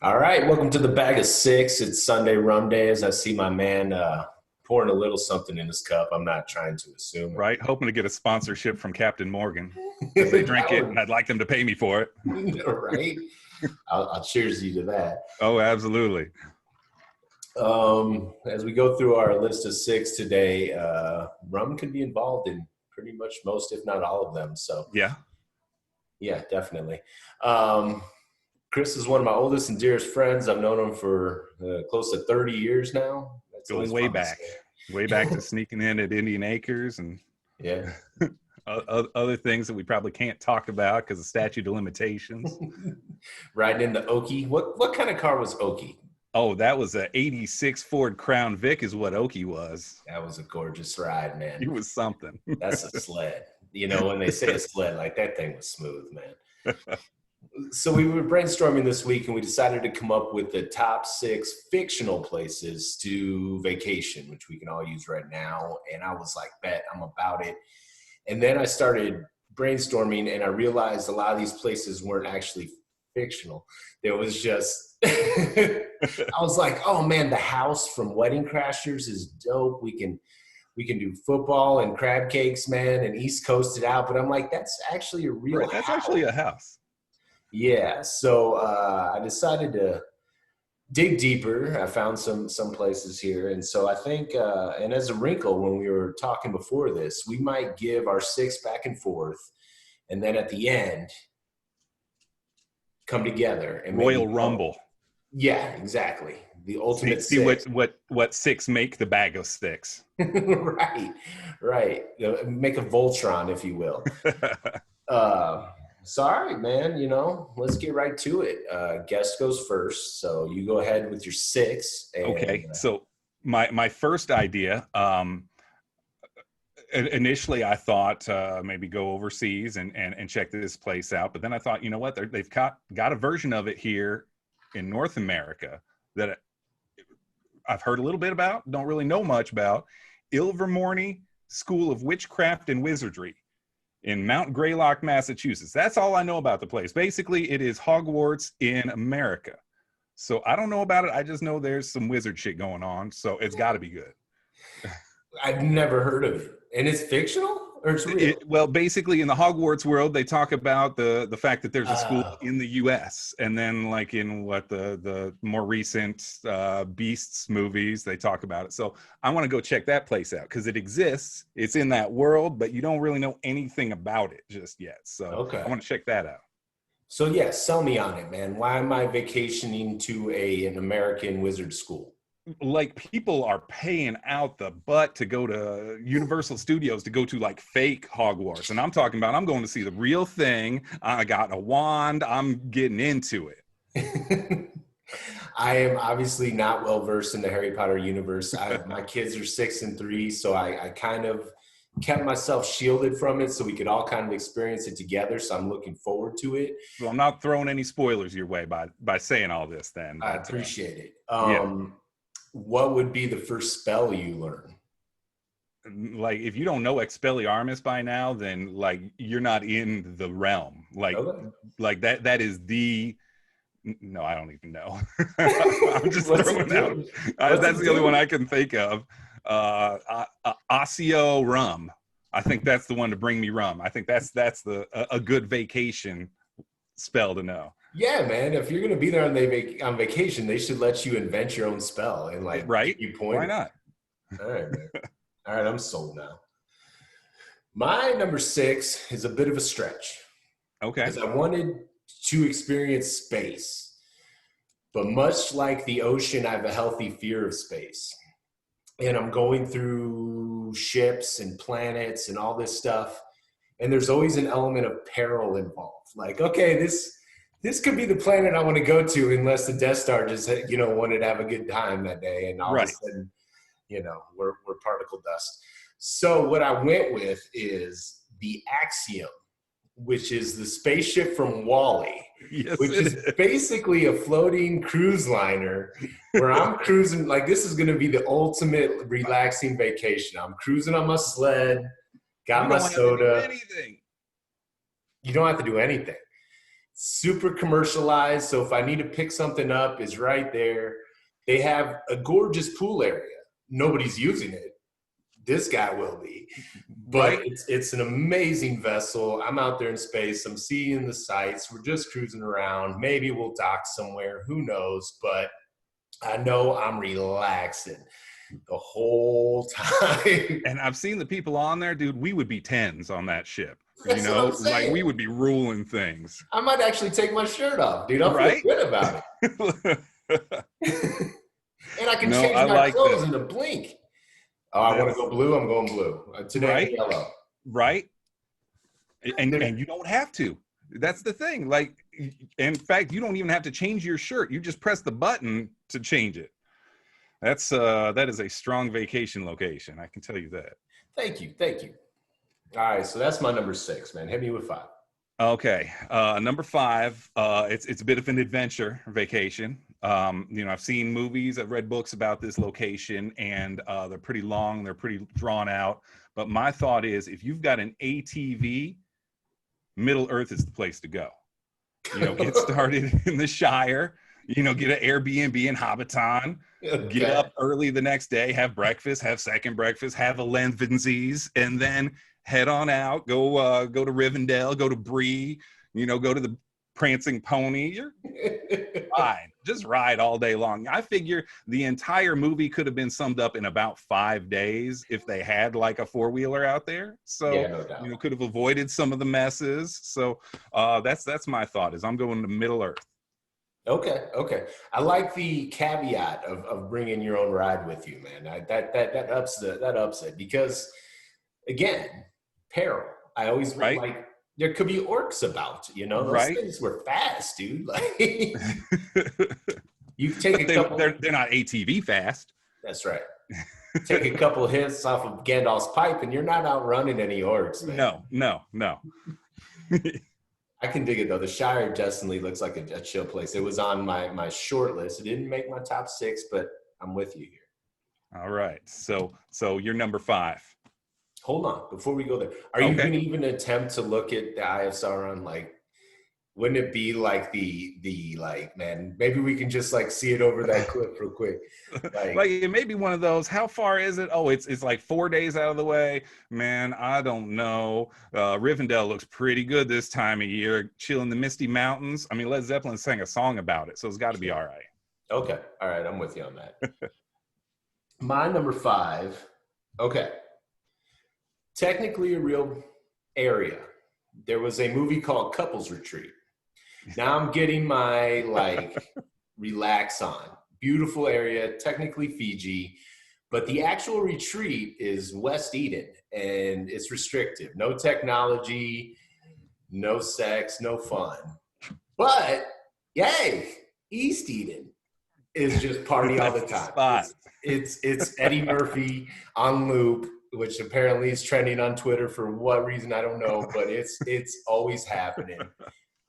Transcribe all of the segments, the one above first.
All right, welcome to the Bag of Six. It's Sunday Rum Day. As I see my man pouring a little something in his cup. I'm not trying to assume Right? Hoping to get a sponsorship from Captain Morgan because they it. drink That it and would, I'd like them to pay me for it. right? I'll cheers you to that. Oh, absolutely. As we go through our list of six today, rum can be involved in pretty much most, if not all of them. So, Yeah. yeah, definitely. Um, Chris is one of my oldest and dearest friends. I've known him for close to 30 years now. That's Going always way fun to back, way back to sneaking in at Indian Acres and say. other things that we probably can't talk about because of statute of limitations. Yeah. Riding into Okie. What kind of car was Okie? Oh, that was a 86 Ford Crown Vic is what Okie was. That was a gorgeous ride, man. It was something. That's a sled. You know, when they say a sled, like that thing was smooth, man. So we were brainstorming this week and we decided to come up with the top six fictional places to vacation, which we can all use right now. And I was like, bet I'm about it. And then I started brainstorming and I realized a lot of these places weren't actually fictional. There was just, I was like, oh man, the house from Wedding Crashers is dope. We can do football and crab cakes, man, and East Coast it out. But I'm like, that's actually a real Right. That's actually house. a house. Yeah. So I decided to dig deeper. I found some places here, and so I think, and as a wrinkle, when we were talking before this, we might give our six back and forth, and then at the end come together and maybe Royal go. Rumble. Yeah, exactly. The See, ultimate see six. what six make the bag of six. Right, right. Make a Voltron, if you will. Uh, so, all right, man. Let's get right to it. Guest goes first, so you go ahead with your six. And Okay, so my first idea, initially I thought maybe go overseas and check this place out, but then I thought, you know what, they've got a version of it here in North America that I've heard a little bit about, don't really know much about. Ilvermorny School of Witchcraft and Wizardry in Mount Greylock, Massachusetts. That's all I know about the place. Basically, it is Hogwarts in America. So I don't know about it. I just know there's some wizard shit going on. So it's got to be good. I've never heard of it. And it's fictional or it's real? Well, basically, in the Hogwarts world, they talk about the fact that there's a school Uh, in the U.S. and then, like in what the more recent Beasts movies, they talk about it. So I want to go check that place out because it exists. It's in that world, but you don't really know anything about it just yet. So I okay. want to check that out. So yeah, sell me on it, man. Why am I vacationing to an American wizard school? Like people are paying out the butt to go to Universal Studios to go to like fake Hogwarts. And I'm talking about I'm going to see the real thing. I got a wand. I'm getting into it. I am obviously not well versed in the Harry Potter universe. My kids are 6 and 3, so I kind of kept myself shielded from it so we could all kind of experience it together. So I'm looking forward to it. So I'm not throwing any spoilers your way by saying all this then. I But appreciate it. yeah, What would be the first spell you learn? like if you don't know Expelliarmus by now, then like you're not in the realm. Okay. Like that is the no, I don't even know. I'm just What's it throwing out. do? What's That's it the only one do? I can think of. Osseo rum. I think that's the one to bring me rum. I think that's a good vacation spell to know. Yeah, man. If you're gonna be there on vacation, they should let you invent your own spell and like give Right? you Why pointers. not? All right, man. All right, I'm sold now. My number six is a bit of a stretch Okay. because I wanted to experience space, but much like the ocean, I have a healthy fear of space. And I'm going through ships and planets and all this stuff, and there's always an element of peril involved. Like, okay, this could be the planet I want to go to, unless the Death Star just wanted to have a good time that day, and all of a Right. sudden, we're particle dust. So what I went with is the Axiom, which is the spaceship from Wally, Yes, which it is is. basically a floating cruise liner where I'm cruising. Like, this is going to be the ultimate relaxing vacation. I'm cruising on my sled, got You my don't have to do soda. anything. You don't have to do anything. super commercialized. So if I need to pick something up, it's right there. They have a gorgeous pool area. Nobody's using it. This guy will be. But Right? it's an amazing vessel. I'm out there in space. I'm seeing the sights. We're just cruising around. Maybe we'll dock somewhere. Who knows? But I know I'm relaxing the whole time. And I've seen the people on there, dude. We would be tens on that ship. You That's what I'm know, like we saying. would be ruling things, I might actually take my shirt off, dude. I feel right? good about it. And I can No, change I my like clothes that. in a blink. Oh, I want to That's go blue. I'm going blue. Today I'm right, yellow. right. And you don't have to. That's the thing. Like, in fact, you don't even have to change your shirt. You just press the button to change it. That is a strong vacation location. I can tell you that. Thank you. Thank you. All right. So that's my number 6, man. Hit me with 5. Okay, number 5. It's a bit of an adventure vacation. You know, I've seen movies, I've read books about this location, and they're pretty long, they're pretty drawn out. But my thought is, if you've got an ATV, Middle Earth is the place to go. You know, get started in the Shire. You know, get an Airbnb in Hobbiton. Get Okay. up early the next day, have breakfast, have second breakfast, have a Lenvenzies, and then head on out. Go to Rivendell, go to Bree. You know, go to the Prancing Pony. You're fine. Just ride all day long. I figure the entire movie could have been summed up in about 5 days if they had like a four-wheeler out there. Yeah, So, no doubt. you know, could have avoided some of the messes. So that's my thought is I'm going to Middle Earth. Okay, okay. I like the caveat of bringing your own ride with you, man. That ups it because again, peril. I always Right? like there could be orcs about. You know, those Right? things were fast, dude. Like you take But a couple. they're not ATV fast. That's right. Take a couple hits off of Gandalf's pipe, and you're not outrunning any orcs, man. No. I can dig it though. The Shire definitely looks like a chill place. It was on my short list. It didn't make my top 6, but I'm with you here. All right. So you're number 5. Hold on, before we go there, are you Okay. going to even attempt to look at the Eye of Sauron? Like, wouldn't it be like the like, man? Maybe we can just like see it over that cliff real quick. Like Like, it may be one of those. How far is it? Oh, it's like 4 days out of the way. Man, I don't know. Rivendell looks pretty good this time of year. Chill in the Misty Mountains. I mean, Led Zeppelin sang a song about it, so it's got to be all right. okay, all right, I'm with you on that. My number 5. Okay, technically a real area. There was a movie called Couples Retreat. Now I'm getting my like relax on. Beautiful area, technically Fiji, but the actual retreat is West Eden and it's restrictive. No technology, no sex, no fun. But yay, East Eden is just party all That's the the time. spot. It's Eddie Murphy on loop, which apparently is trending on Twitter for what reason I don't know, but it's always happening.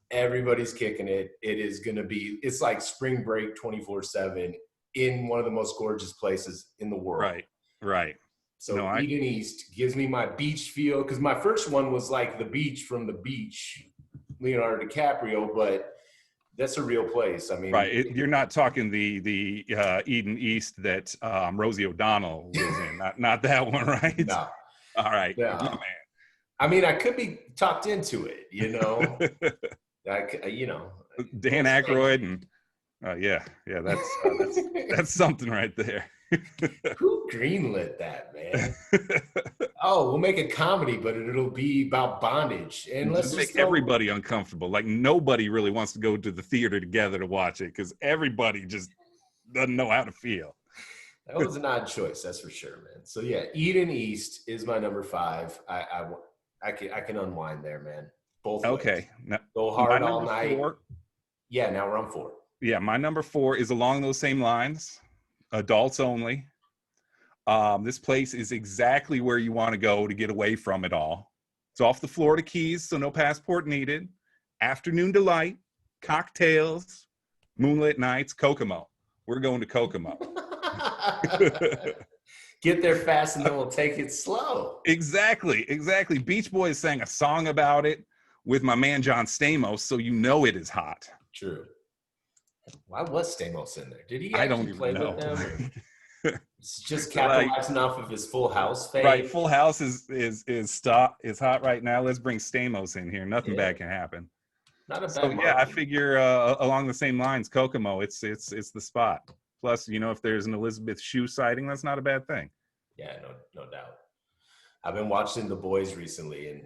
Everybody's kicking it. It is going to be, it's like spring break 24/7 in one of the most gorgeous places in the world. Right. So No, Eden East gives me my beach feel because my first one was like the beach from The Beach, Leonardo DiCaprio, but that's a real place. I mean, You're not talking the Eden East that Rosie O'Donnell was in. Not that one, right? no, All right, my no. I mean, I could be tucked into it, you know. man. You know, Dan Aykroyd and that's something right there. who greenlit that, man? Oh, we'll make a comedy, but it'll be about bondage, and let's Just just make everybody uncomfortable. Like nobody really wants to go to the theater together to watch it because everybody just doesn't know how to feel. That was an odd choice, that's for sure, man. So yeah, Eden East is my number 5. I can unwind there, man. Both ways. Okay, now, Go my hard all number night. 4. Yeah, now we're on 4. Yeah, my number 4 is along those same lines. Adults only. This place is exactly where you want to go to get away from it all. It's off the Florida Keys, so no passport needed. Afternoon delight, cocktails, moonlit nights, Kokomo. We're going to Kokomo. Get there fast and then we'll take it slow. Exactly. Beach Boys sang a song about it. with my man John Stamos, so you know it is hot. True. Why was Stamos in there? Did he I don't actually even play know. with them? It's just Like, capitalizing off of his Full House fame. right, Full House is hot right now. Let's bring Stamos in here. Nothing bad can happen. Not a So bad yeah, I marketing. figure along the same lines, Kokomo. It's the spot. Plus, if there's an Elizabeth Shue sighting, that's not a bad thing. Yeah, no doubt. I've been watching The Boys recently, and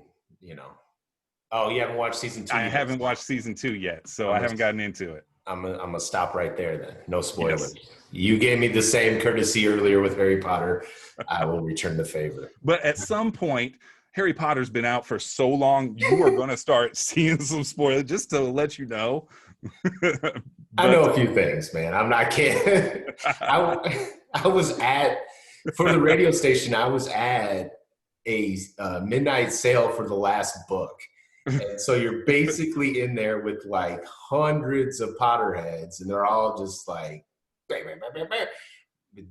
oh, you haven't watched season 2 I yet? haven't watched season 2 yet, so I haven't gotten into it. I'm gonna stop right there then. No spoilers. Yes. You gave me the same courtesy earlier with Harry Potter. I will return the favor. But at some point, Harry Potter's been out for so long, you are going to start seeing some spoilers, just to let you know. I know a few things, man. I'm not kidding. I was for the radio station, I was at a midnight sale for the last book. And so you're basically in there with like hundreds of Potterheads, and they're all just like,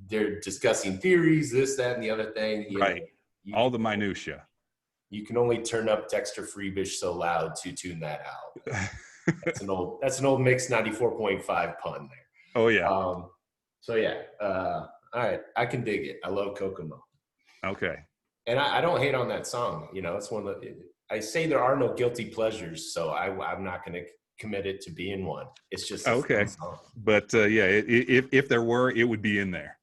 they're discussing theories, this, that, and the other thing. Right. All the minutia. You can only turn up Dexter Freebish so loud to tune that out. That's an old Mix 94.5 pun there. Oh yeah. So yeah. All right. I can dig it. I love Kokomo. Okay. And I don't hate on that song. It's one of I say there are no guilty pleasures, so I'm not going to commit it to being one. It's just a fun song. But yeah, if there were, it would be in there.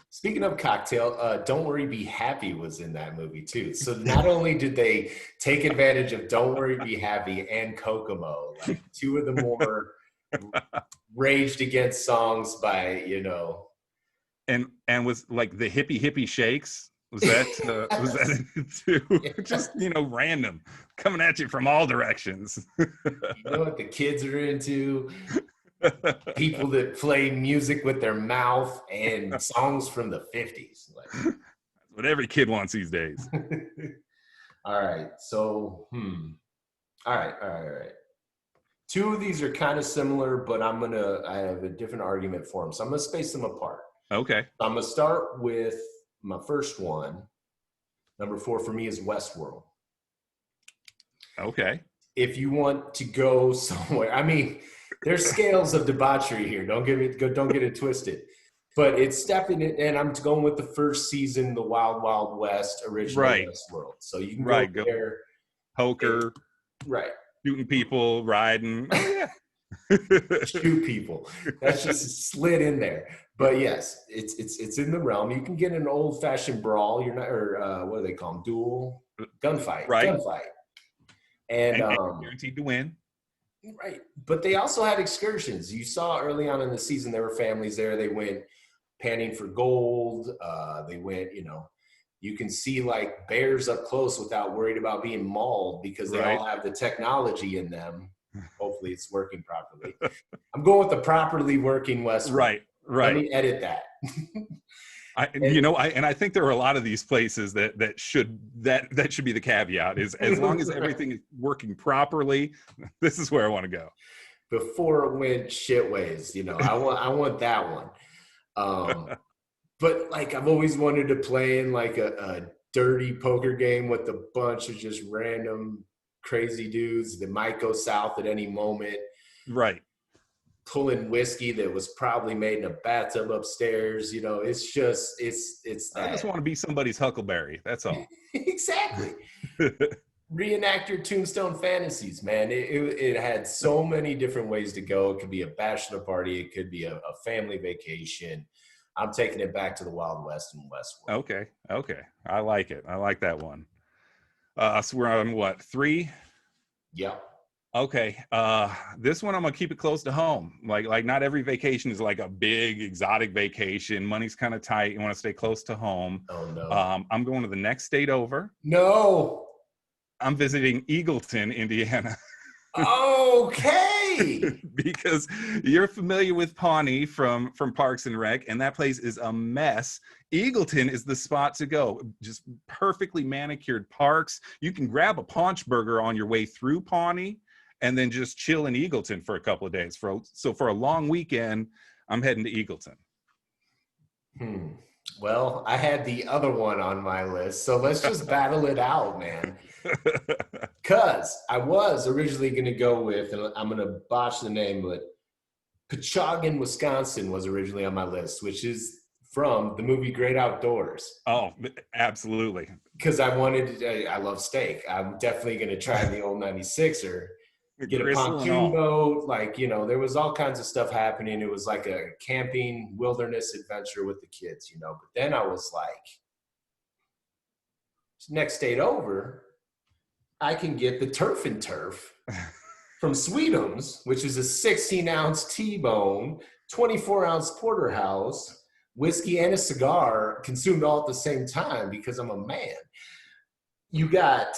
Speaking of Cocktail, Don't Worry, Be Happy was in that movie too. So not only did they take advantage of Don't Worry, Be Happy and Kokomo, like two of the more raged against songs by, And was like the hippie shakes. Was that in it too? Yeah. Just random, coming at you from all directions. You know what the kids are into? People that play music with their mouth and songs from the 50s. That's what every kid wants these days. All right. So, All right. Two of these are kind of similar, but I have a different argument for them. So I'm going to space them apart. Okay. I'm going to start with my first one. Number 4 for me is Westworld. Okay. If you want to go somewhere, there's scales of debauchery here. Don't get it twisted. But it's definitely, and I'm going with the first season, the Wild Wild West original Westworld. So you can go there, poker, shooting people, riding, shoot people. That's just slid in there. But yes, it's in the realm. You can get an old fashioned brawl. You're not, or what do they call them? Duel, gunfight, gunfight, and guaranteed to win. Right. But they also had excursions. You saw early on in the season, there were families there. They went panning for gold. They went, you can see like bears up close without worried about being mauled because they all have the technology in them. Hopefully it's working properly. I'm going with the properly working Westworld. Right. Let me edit that. I think there are a lot of these places that should be the caveat is as long as everything is working properly, this is where I want to go. Before it went shit ways, I want that one. But like I've always wanted to play in like a dirty poker game with a bunch of just random crazy dudes that might go south at any moment. Right. Pulling whiskey that was probably made in a bathtub upstairs. It's that. I just want to be somebody's Huckleberry. That's all. Exactly. Reenact your Tombstone fantasies, man. It had so many different ways to go. It could be a bachelor party. It could be a family vacation. I'm taking it back to the Wild West and Westworld. Okay. I like it. I like that one. So we're on what, 3? Yep. Okay. This one I'm gonna keep it close to home. Like not every vacation is like a big exotic vacation. Money's kind of tight. You want to stay close to home. Oh no. I'm going to the next state over. No. I'm visiting Eagleton, Indiana. Okay. Because you're familiar with Pawnee from Parks and Rec, and that place is a mess. Eagleton is the spot to go. Just perfectly manicured parks. You can grab a paunch burger on your way through Pawnee and then just chill in Eagleton for a couple of days. So for a long weekend, I'm heading to Eagleton. Well, I had the other one on my list, so let's just battle it out, man. Because I was originally going to go with, and I'm going to botch the name, but Pechoggin, Wisconsin was originally on my list, which is from the movie Great Outdoors. Oh, absolutely. Because I love steak. I'm definitely going to try the old 96er, get a Gristle and pontoon all. boat. Like, there was all kinds of stuff happening. It was like a camping wilderness adventure with the kids. But then I was like, next state over, I can get the Turf and Turf from Sweetums, which is a 16-ounce T-bone, 24-ounce porterhouse, whiskey and a cigar consumed all at the same time because I'm a man. You got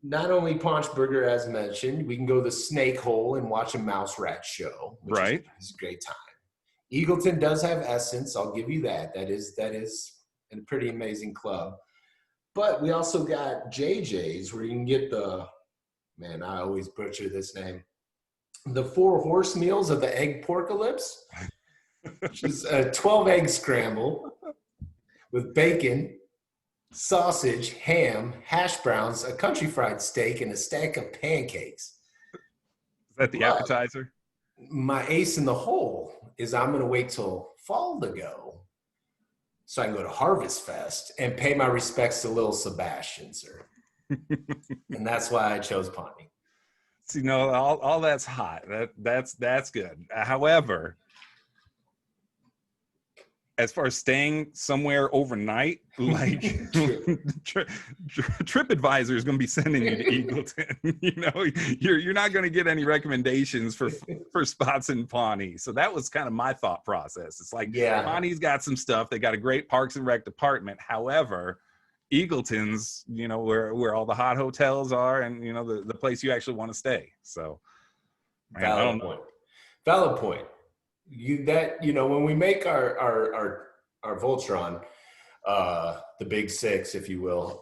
not only Paunch Burger, as mentioned, we can go to the Snake Hole and watch a mouse rat show, which Right. is a great time. Eagleton does have Essence. I'll give you that. That is a pretty amazing club. But we also got JJ's where you can get man, I always butcher this name, the 4 horse meals of the egg porcalypse, which is a 12 egg scramble with bacon, sausage, ham, hash browns, a country fried steak, and a stack of pancakes. Is that the But appetizer? my ace in the hole is I'm going to wait till fall to go so I can go to Harvest Fest and pay my respects to little Sebastian, sir. And that's why I chose Pawnee. See, all that's hot. That's good. However, as far as staying somewhere overnight, like TripAdvisor is going to be sending you to Eagleton. You're not going to get any recommendations for spots in Pawnee. So that was kind of my thought process. It's like, Yeah, Pawnee's got some stuff. They got a great Parks and Rec department. However, Eagleton's, where all the hot hotels are, and the place you actually want to stay. So, man, I don't know. Valid point. When we make our Voltron, the big six, if you will,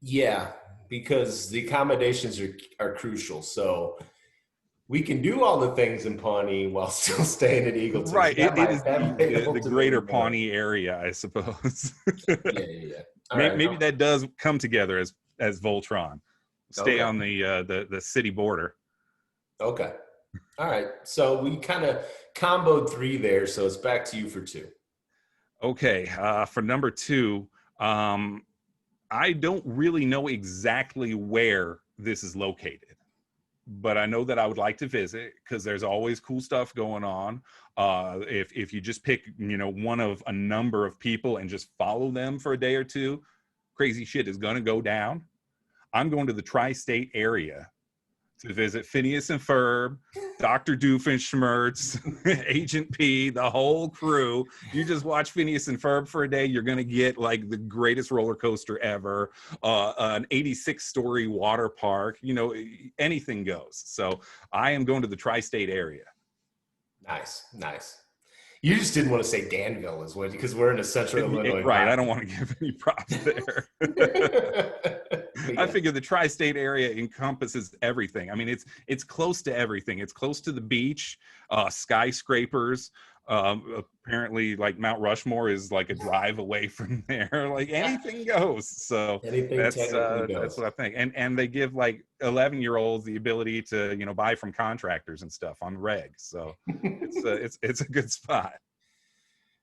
yeah, because the accommodations are crucial. So we can do all the things in Pawnee while still staying at Eagleton. Right. It is the greater Pawnee area, I suppose. Yeah. Maybe that does come together as Voltron. Stay on the city border. Okay. All right. So we kind of comboed 3 there. So it's back to you for 2. Okay. For number 2, I don't really know exactly where this is located, but I know that I would like to visit because there's always cool stuff going on. If you just pick, one of a number of people and just follow them for a day or two, crazy shit is going to go down. I'm going to the tri-state area to visit Phineas and Ferb, Dr. Doofenshmirtz, Agent P, the whole crew. You just watch Phineas and Ferb for a day, you're going to get like the greatest roller coaster ever, an 86-story water park, anything goes. So I am going to the tri-state area. Nice. You just didn't want to say Danville as well because we're in a central Illinois. Right. I don't want to give any props there. I figure the tri-state area encompasses everything. I mean, it's close to everything. It's close to the beach, skyscrapers. Apparently, like Mount Rushmore is like a drive away from there. Like anything goes. So that's what I think. And they give like 11-year-olds the ability to buy from contractors and stuff on reg. So it's a good spot.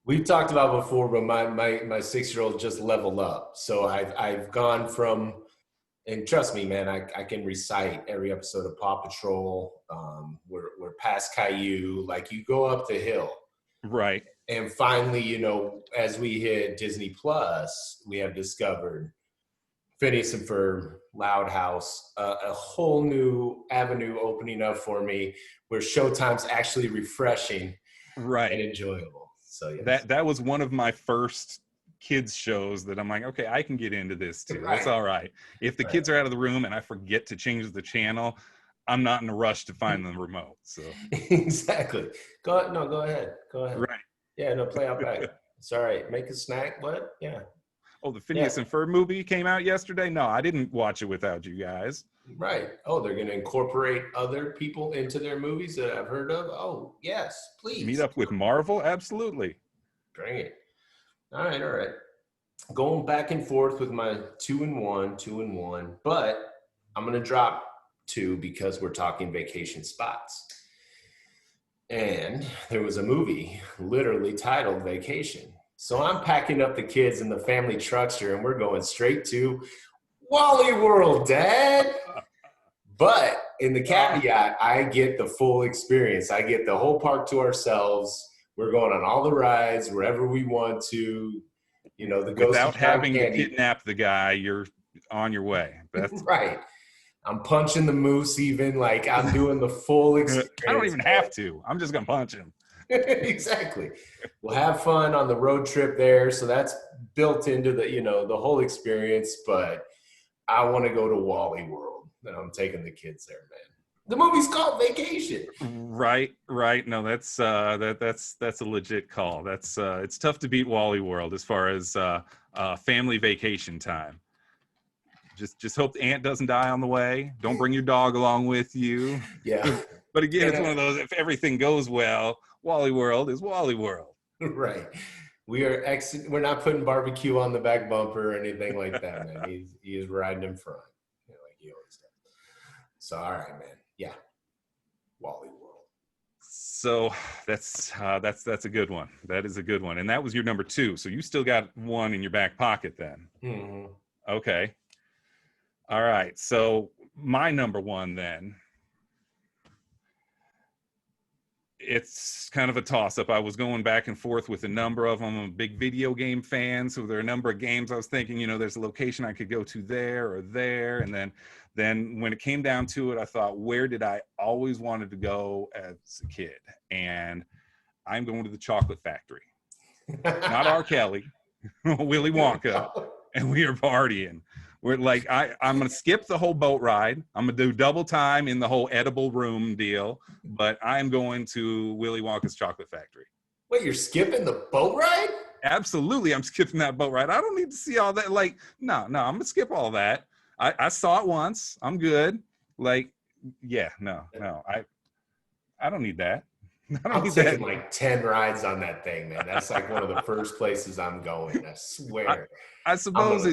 We've talked about before, but my 6-year-old just leveled up. So I've gone from, and trust me, man, I can recite every episode of Paw Patrol. We're past Caillou. Like you go up the hill. Right. And finally, as we hit Disney Plus, we have discovered Phineas and Ferb, Loud House, a whole new avenue opening up for me where Showtime's actually refreshing, right, and enjoyable. So yes. that was one of my first kids shows that I'm like, okay, I can get into this too. Right. That's all right. If the kids are out of the room and I forget to change the channel, I'm not in a rush to find the remote. So exactly. Go ahead. Right. Yeah, no, play out back. It's all right. Make a snack. What? Yeah. Oh, the Phineas and Ferb movie came out yesterday? No, I didn't watch it without you guys. Right. Oh, they're going to incorporate other people into their movies that I've heard of? Oh, yes, please. Meet up with Marvel? Absolutely. Bring it. All right, all right. Going back and forth with my 2 and 1, 2 and 1, but I'm gonna drop two because we're talking vacation spots. And there was a movie literally titled Vacation. So I'm packing up the kids in the family truckster and we're going straight to Wally World, Dad. But in the caveat, I get the full experience. I get the whole park to ourselves. We're going on all the rides wherever we want to. You know, the Ghost of Without John having to Candy. kidnap the guy, you're on your way. That's Right. I'm punching the moose even. Like I'm doing the full I don't experience, even man. have to. I'm just gonna punch him. Exactly. We'll have fun on the road trip there. So that's built into the, the whole experience. But I want to go to Wally World. And I'm taking the kids there, man. The movie's called Vacation. Right, right. No, that's a legit call. That's it's tough to beat Wally World as far as family vacation time. Just hope the ant doesn't die on the way. Don't bring your dog along with you. Yeah. But again, And it's one of those, if everything goes well, Wally World is Wally World. right. We're not putting barbecue on the back bumper or anything like that, man. He is riding in front. Like he always does. So all right, man. Yeah. Wally World. So that's a good one. That is a good one. And that was your number two. So you still got one in your back pocket then. Mm-hmm. Okay. All right. So my number one then, it's kind of a toss-up. I was going back and forth with a number of them. I'm a big video game fan, so there are a number of games I was thinking, there's a location I could go to there or there. And then when it came down to it, I thought, where did I always wanted to go as a kid? And I'm going to the Chocolate Factory. Not R. Kelly, Willy Wonka, and we are partying. We're like, I'm going to skip the whole boat ride. I'm going to do double time in the whole edible room deal, but I'm going to Willy Wonka's Chocolate Factory. Wait, you're skipping the boat ride? Absolutely, I'm skipping that boat ride. I don't need to see all that. Like, no, I'm going to skip all that. I saw it once. I'm good. Like, yeah, no. I don't need that. I'm taking like 10 rides on that thing, man. That's like one of the first places I'm going. I swear. I suppose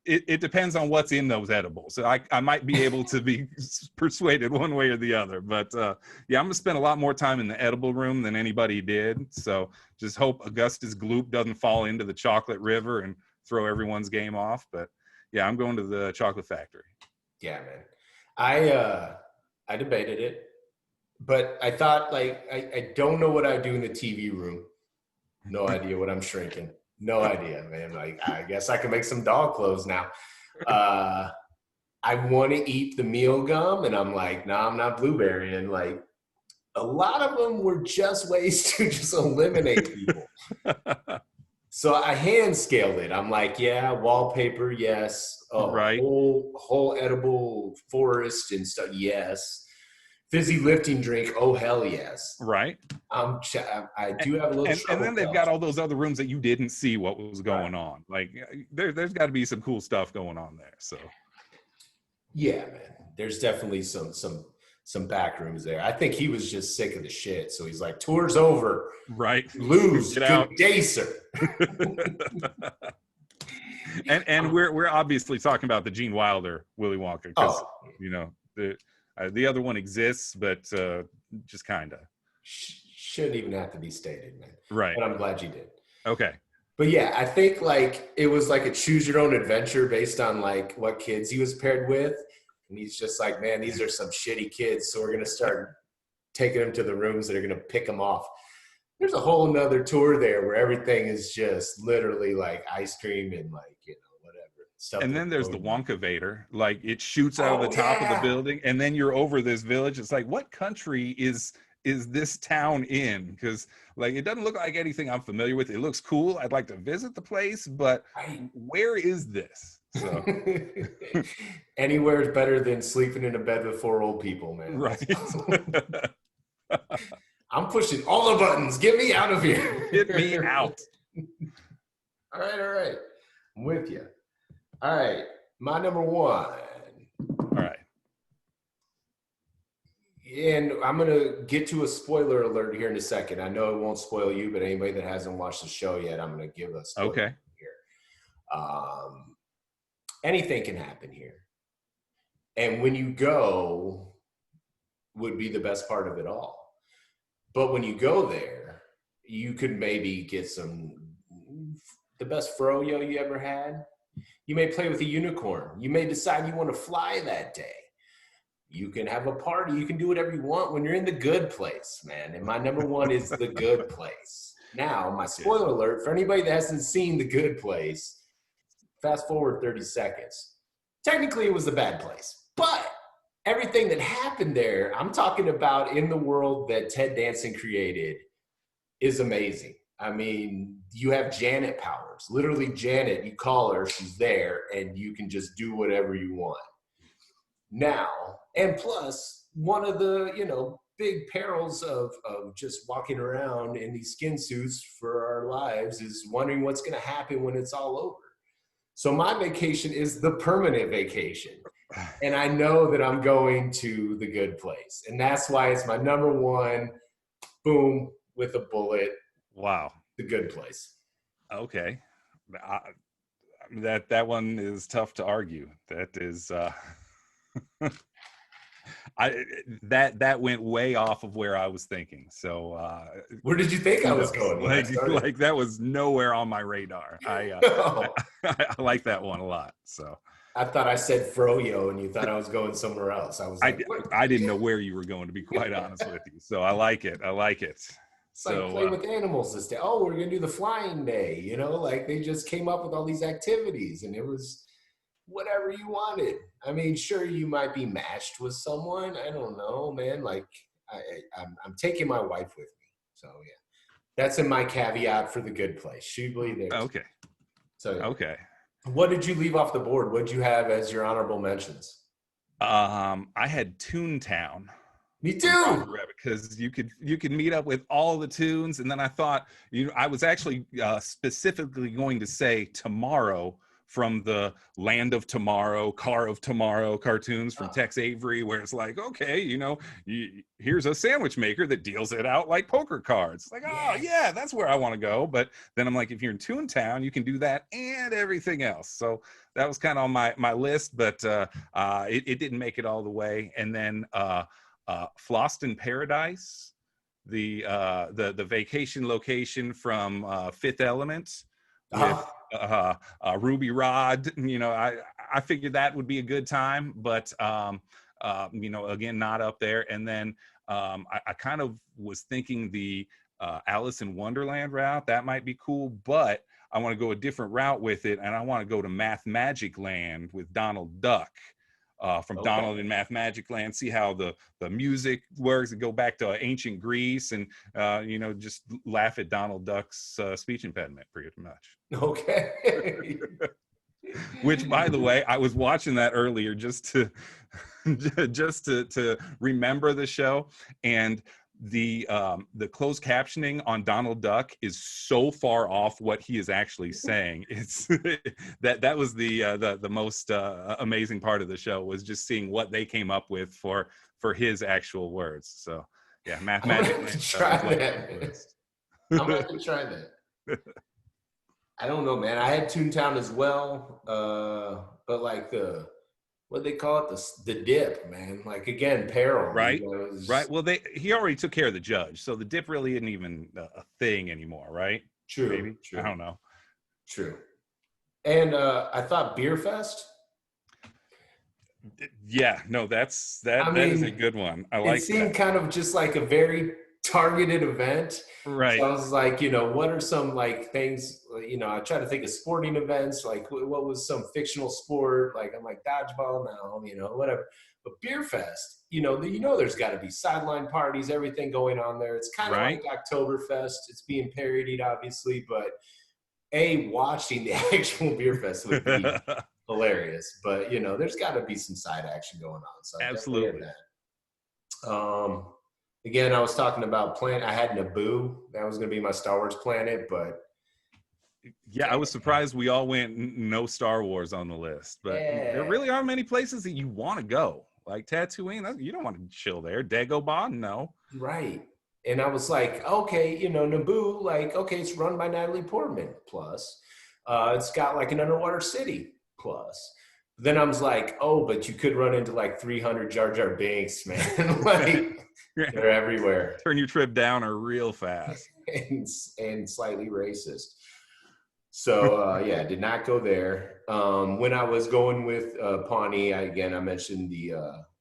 it depends on what's in those edibles. So I might be able to be persuaded one way or the other. But yeah, I'm going to spend a lot more time in the edible room than anybody did. So just hope Augustus Gloop doesn't fall into the chocolate river and throw everyone's game off. But yeah, I'm going to the Chocolate Factory. Yeah, man. I debated it, but I thought like I don't know what I do in the TV room. No idea what I'm shrinking. No idea, man. Like I guess I can make some dog clothes now. I want to eat the meal gum, and I'm like, no, I'm not blueberrying. Like a lot of them were just ways to just eliminate people. So I hand scaled it. I'm like, yeah, wallpaper, yes. Oh, Right. whole edible forest and stuff, yes. Fizzy lifting drink, oh hell yes. Right. I do have a little trouble. And then they've got all those other rooms that you didn't see what was going on. Like there's got to be some cool stuff going on there. So yeah, man, there's definitely some back rooms there. I think he was just sick of the shit, so he's like, tour's over. Right. Lose. Good out. Day, sir. and we're obviously talking about the Gene Wilder Willy Wonka because the other one exists, but just kind of shouldn't even have to be stated, man. Right. But I'm glad you did. Okay. But yeah, I think like it was like a choose your own adventure based on like what kids he was paired with. And he's just like, man, these are some shitty kids. So we're going to start taking them to the rooms that are going to pick them off. There's a whole nother tour there where everything is just literally like ice cream and like, whatever. Stuff. And then there's the Wonka Vader. Like it shoots out of the top of the building and then you're over this village. It's like, what country is this town in? Because like it doesn't look like anything I'm familiar with. It looks cool. I'd like to visit the place, but where is this? So anywhere is better than sleeping in a bed with 4 old people, man. Right. I'm pushing all the buttons. Get me out of here. Get me out. All right. I'm with you. All right. My number one. All right. And I'm gonna get to a spoiler alert here in a second. I know it won't spoil you, but anybody that hasn't watched the show yet, I'm gonna give a spoiler Okay. here. Um, Anything can happen here, and when you go, would be the best part of it all. But when you go there, you could maybe get the best froyo you ever had. You may play with a unicorn. You may decide you want to fly that day. You can have a party. You can do whatever you want when you're in the good place, man. And my number one is the good place. Now, my Okay. spoiler alert for anybody that hasn't seen the good place, fast forward 30 seconds. Technically, it was the bad place, but everything that happened there, I'm talking about in the world that Ted Danson created, is amazing. I mean, you have Janet powers. Literally, Janet, you call her, she's there, and you can just do whatever you want. Now, and plus, one of the, big perils of just walking around in these skin suits for our lives is wondering what's going to happen when it's all over. So my vacation is the permanent vacation. And I know that I'm going to the good place. And that's why it's my number one, boom, with a bullet, Wow. the good place. Okay. I, that one is tough to argue. That is that went way off of where I was thinking. So where did you think I was going when I like started? like that was nowhere on my radar. No. I like that one a lot. So I thought I said froyo and you thought I was going somewhere else. I was I like, what? I didn't know where you were going, to be quite honest with you. So I like it. I like it. It's like play So with animals this day. Oh, we're gonna do the flying day. Like they just came up with all these activities, and it was whatever you wanted. I mean, sure, you might be matched with someone. I don't know, man. Like I'm taking my wife with me, so yeah, that's in my caveat for the good place. She believe there. okay. So Okay. what did you leave off the board? What did you have as your honorable mentions? I had Toontown Me from Roger too. Rabbit, because you could meet up with all the tunes, and then I thought, I was actually specifically going to say Tomorrow from the Land of Tomorrow, Car of Tomorrow cartoons from Tex Avery, where it's like, okay, here's a sandwich maker that deals it out like poker cards. Like, oh yeah, that's where I want to go. But then I'm like, if you're in Toontown, you can do that and everything else. So that was kind of on my list, but it didn't make it all the way. And then Flossed in Paradise, the vacation location from Fifth Element with Ruby Rod. I figured that would be a good time, but again, not up there. And then I kind of was thinking the Alice in Wonderland route, that might be cool, but I want to go a different route with it, and I want to go to Math Magic Land with Donald Duck. From Donald in Math Magic Land, see how the music works, and go back to ancient Greece, and just laugh at Donald Duck's speech impediment pretty much. Okay. Which, by the way, I was watching that earlier just to remember the show, and the closed captioning on Donald Duck is so far off what he is actually saying. It's that was the most amazing part of the show, was just seeing what they came up with for his actual words. So yeah, I'm gonna have to try that. I'm gonna have to try that. I don't know, man. I had Toontown as well, but like what they call it, the dip, man. Like again, peril. Right. Right. Well, he already took care of the judge, so the dip really isn't even a thing anymore, right? True. Maybe. True. I don't know. True. And I thought Beer Fest. Yeah. No, that is a good one. I like. It seemed kind of just like a very targeted event. Right. So I was like, what are some like things? I try to think of sporting events. Like, what was some fictional sport? Like, I'm like dodgeball now, whatever. But Beer Fest, there's got to be sideline parties, everything going on there. It's kind of like Oktoberfest. It's being parodied, obviously, but watching the actual Beer Fest would be hilarious. But there's got to be some side action going on. So absolutely. Again, I was talking about planet. I had Naboo. That was going to be my Star Wars planet, but yeah, I was surprised we all went no Star Wars on the list. But there really aren't many places that you want to go. Like Tatooine, you don't want to chill there. Dagobah, no. Right. And I was like, okay, Naboo, like, okay, it's run by Natalie Portman plus. It's got like an underwater city plus. Then I was like, oh, but you could run into like 300 Jar Jar Binks, man. Like, they're everywhere. Turn your trip down or real fast. and slightly racist. So yeah, did not go there. When I was going with Pawnee, I mentioned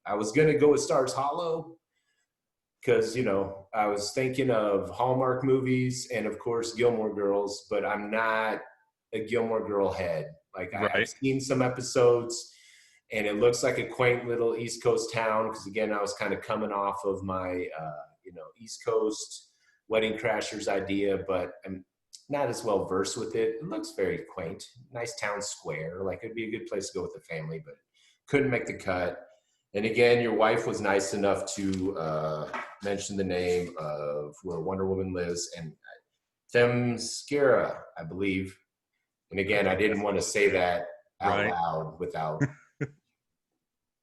I was gonna go with Stars Hollow because I was thinking of Hallmark movies and of course Gilmore Girls, but I'm not a Gilmore Girl head. Like I've seen some episodes, and it looks like a quaint little East Coast town. Because again, I was kind of coming off of my East Coast Wedding Crashers idea, but I'm not as well versed with it. It looks very quaint, nice town square. Like it'd be a good place to go with the family, but couldn't make the cut. And again, your wife was nice enough to mention the name of where Wonder Woman lives, and Themyscira, I believe. And again, I didn't want to say that out loud without.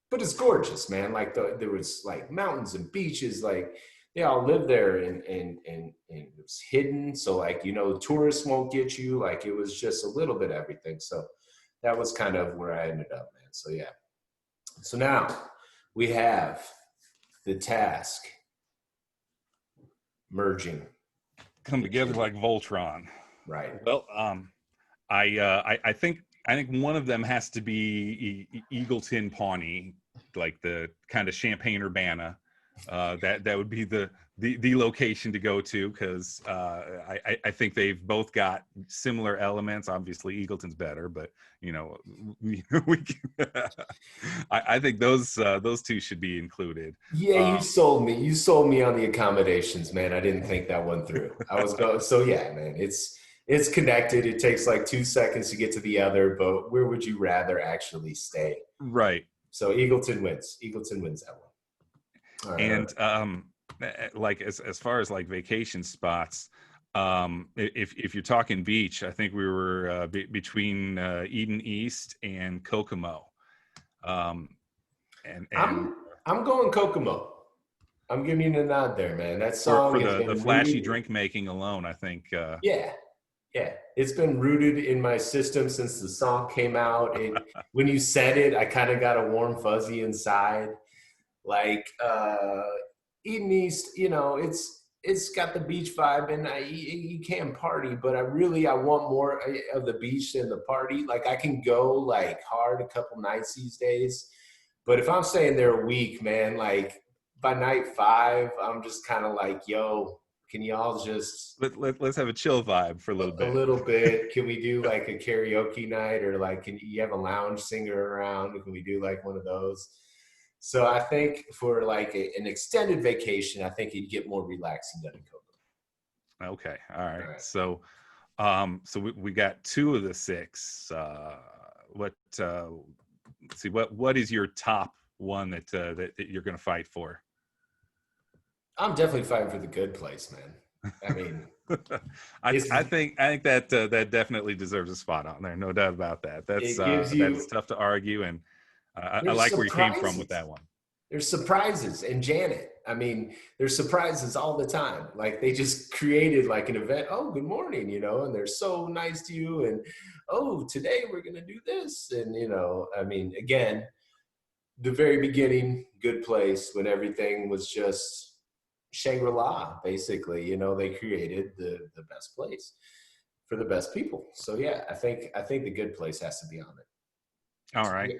But it's gorgeous, man. Like there was like mountains and beaches, like they all live there, and it was hidden. So like tourists won't get you. Like it was just a little bit of everything. So that was kind of where I ended up, man. So yeah. So now we have the task merging, come together like Voltron. Right. Well, I think one of them has to be Eagleton Pawnee, like the kind of Champaign-Urbana. That would be the location to go to, because I think they've both got similar elements. Obviously, Eagleton's better, but I think those two should be included. Yeah, you sold me. You sold me on the accommodations, man. I didn't think that one through. I was going. So yeah, man, it's connected. It takes like 2 seconds to get to the other, but where would you rather actually stay? Right. So Eagleton wins. Eagleton wins that one. All right. And like as far as like vacation spots, if you're talking beach, I think we were between Eden East and Kokomo. And I'm going Kokomo. I'm giving you a nod there, man. That song for the flashy drink making alone, I think. Yeah, it's been rooted in my system since the song came out. When you said it, I kind of got a warm fuzzy inside. Like Eden East, it's got the beach vibe, and you can party, but I want more of the beach than the party. Like I can go like hard a couple nights these days, but if I'm staying there a week, man, like by night 5, I'm just kind of like, yo, can y'all just let's have a chill vibe for a little bit? A little bit. Can we do like a karaoke night, or like can you have a lounge singer around? Can we do like one of those? So I think for like an extended vacation, I think you'd get more relaxing than in Kokomo. Okay, all right. So, so we got 2 of the 6. Let's see, what is your top one that you're going to fight for? I'm definitely fighting for the good place, man. I mean, I think that definitely deserves a spot on there, no doubt about that. That's tough to argue, and I like where you came from with that one. There's surprises, and Janet. I mean, there's surprises all the time. Like they just created like an event. Oh, good morning, and they're so nice to you. And oh, today we're gonna do this. And I mean, again, the very beginning, good place when everything was just Shangri-La, basically. They created the best place for the best people. So yeah, I think the good place has to be on it. All right.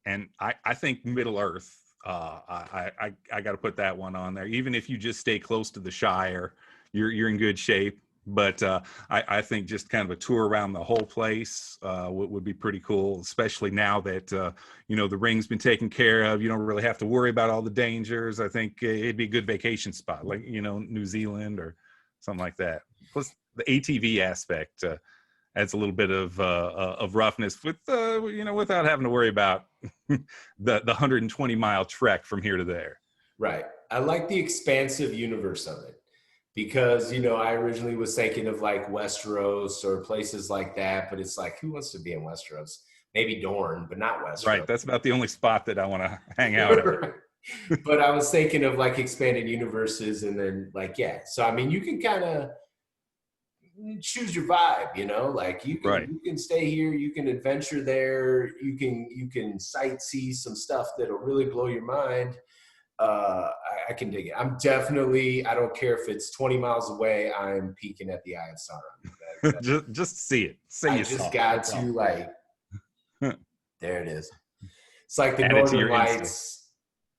And I think Middle Earth, I got to put that one on there. Even if you just stay close to the Shire, you're in good shape. But I think just kind of a tour around the whole place would be pretty cool, especially now that, the ring's been taken care of. You don't really have to worry about all the dangers. I think it'd be a good vacation spot, like, New Zealand or something like that. Plus the ATV aspect adds a little bit of roughness without having to worry about the 120-mile trek from here to there. Right. I like the expansive universe of it because, I originally was thinking of like Westeros or places like that, but it's like, who wants to be in Westeros? maybe Dorne, but not Right. Westeros. That's about the only spot that I want to hang out at. But I was thinking of like expanded universes, and then like, yeah. So I mean, you can kind of choose your vibe, you know, like Right. you can stay here, you can adventure there, you can sightsee some stuff that'll really blow your mind. I can dig it. I'm definitely, I don't care if it's 20 miles away, I'm peeking at the Eye of Sauron. Just see it. Say I you just saw it. got That's to all. like, there it is. It's like the Add it to Northern your Insta. Lights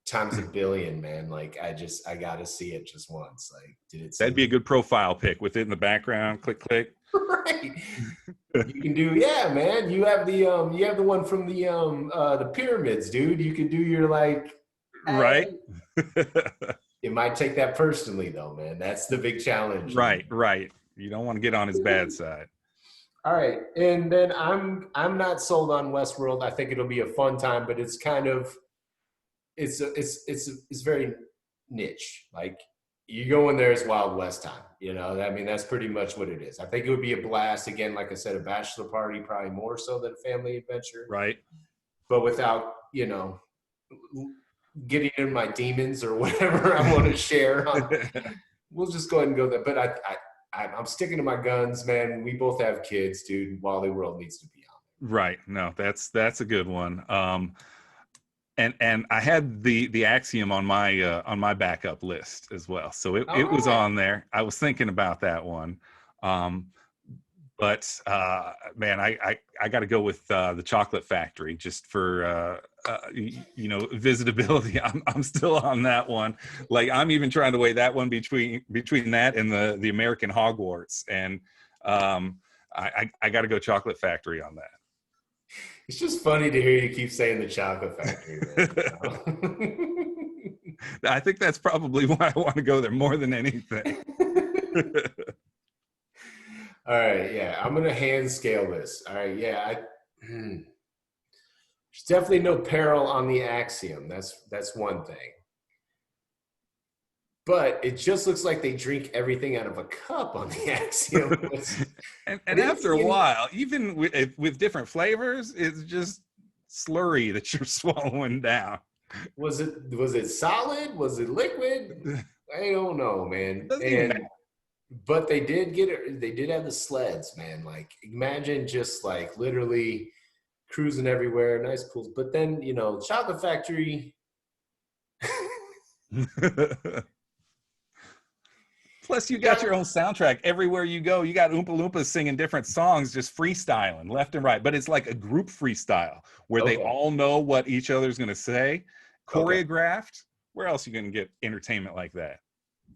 times a billion, man. Like I got to see it just once. Like, did it That'd seem be a good profile pic with it in the background. Click, click. right? You can do, yeah, man. You have the one from the pyramids, dude. You could do your like, Right. it might take that personally though, man. That's the big challenge. Right. Right. You don't want to get on his bad side. All right, and then I'm not sold on Westworld. I think it'll be a fun time, but it's kind of it's very niche. Like you go in there as Wild West time. You know, I mean that's pretty much what it is. I think it would be a blast. Again, like I said, a bachelor party probably more so than a family adventure. Right. But without getting in my demons or whatever I want to share. We'll just go ahead and go there. But I'm sticking to my guns, man. We both have kids, dude. Wally World needs to be on. Right. No, that's a good one. And I had the Axiom on my backup list as well, so it was on there. I was thinking about that one, but man, I got to go with the Chocolate Factory just for visitability. I'm still on that one. Like I'm even trying to weigh that one between that and the American Hogwarts, and I got to go Chocolate Factory on that. It's just funny to hear you keep saying the Chocolate Factory, man. I think that's probably why I want to go there more than anything. All right, yeah, I'm gonna hand scale this. All right, yeah, there's definitely no peril on the Axiom. That's one thing. But it just looks like they drink everything out of a cup on the Axiom. and after a while, even with different flavors, it's just slurry that you're swallowing down. Was it solid? Was it liquid? I don't know, man. But they did get it. They did have the sleds, man. Like imagine just like literally cruising everywhere, nice pools. But then Chocolate Factory. Plus, you got your own soundtrack everywhere you go. You got Oompa Loompas singing different songs, just freestyling left and right. But it's like a group freestyle where they all know what each other's going to say, choreographed. Where else are you going to get entertainment like that?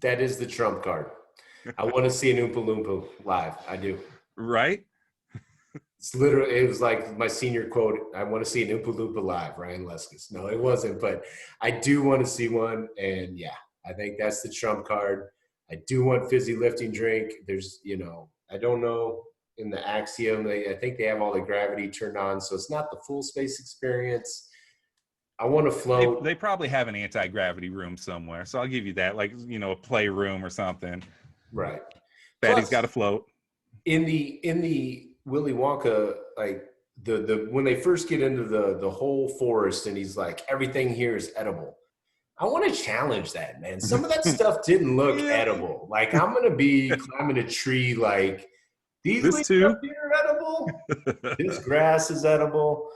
That is the trump card. I want to see an Oompa Loompa live. I do. Right? It's literally, it was like my senior quote, I want to see an Oompa Loompa live, Ryan Leskis. No, it wasn't, but I do want to see one. And yeah, I think that's the trump card. I do want fizzy lifting drink. There's, I don't know in the Axiom, I think they have all the gravity turned on. So it's not the full space experience. I want to float. They probably have an anti-gravity room somewhere. So I'll give you that, like, a playroom or something. Right. Fatty's got to float. In the Willy Wonka, like the when they first get into the whole forest and he's like, everything here is edible. I want to challenge that, man. Some of that stuff didn't look edible. Like I'm gonna be climbing a tree. Like these leaves up here are edible. This grass is edible.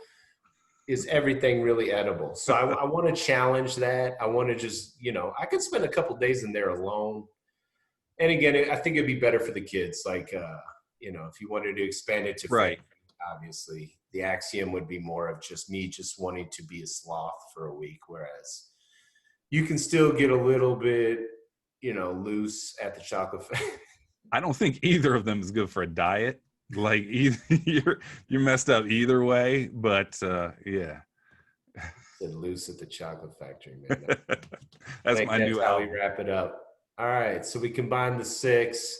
Is everything really edible? So I want to challenge that. I want to just I could spend a couple days in there alone. And again, I think it'd be better for the kids. Like if you wanted to expand it to right, obviously the Axiom would be more of just me just wanting to be a sloth for a week, whereas you can still get a little bit, loose at the Chocolate Factory. I don't think either of them is good for a diet. Like you're messed up either way, but yeah. Said loose at the Chocolate Factory, man. That's my new how album. we wrap it up. All right, so we combined the 6,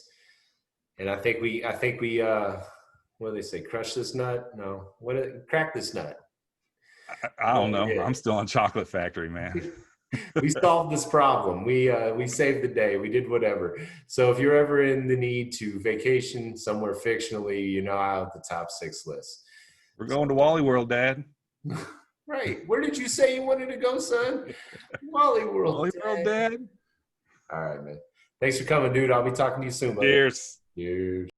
and I think we what do they say? Crush this nut? No, crack this nut. I don't know. I'm still on Chocolate Factory, man. We solved this problem. We saved the day. We did whatever. So if you're ever in the need to vacation somewhere fictionally, I have the top 6 list. We're going to Wally World, Dad. Right. Where did you say you wanted to go, son? Wally World, Wally World, Dad. Dad. All right, man. Thanks for coming, dude. I'll be talking to you soon, buddy. Cheers. Cheers.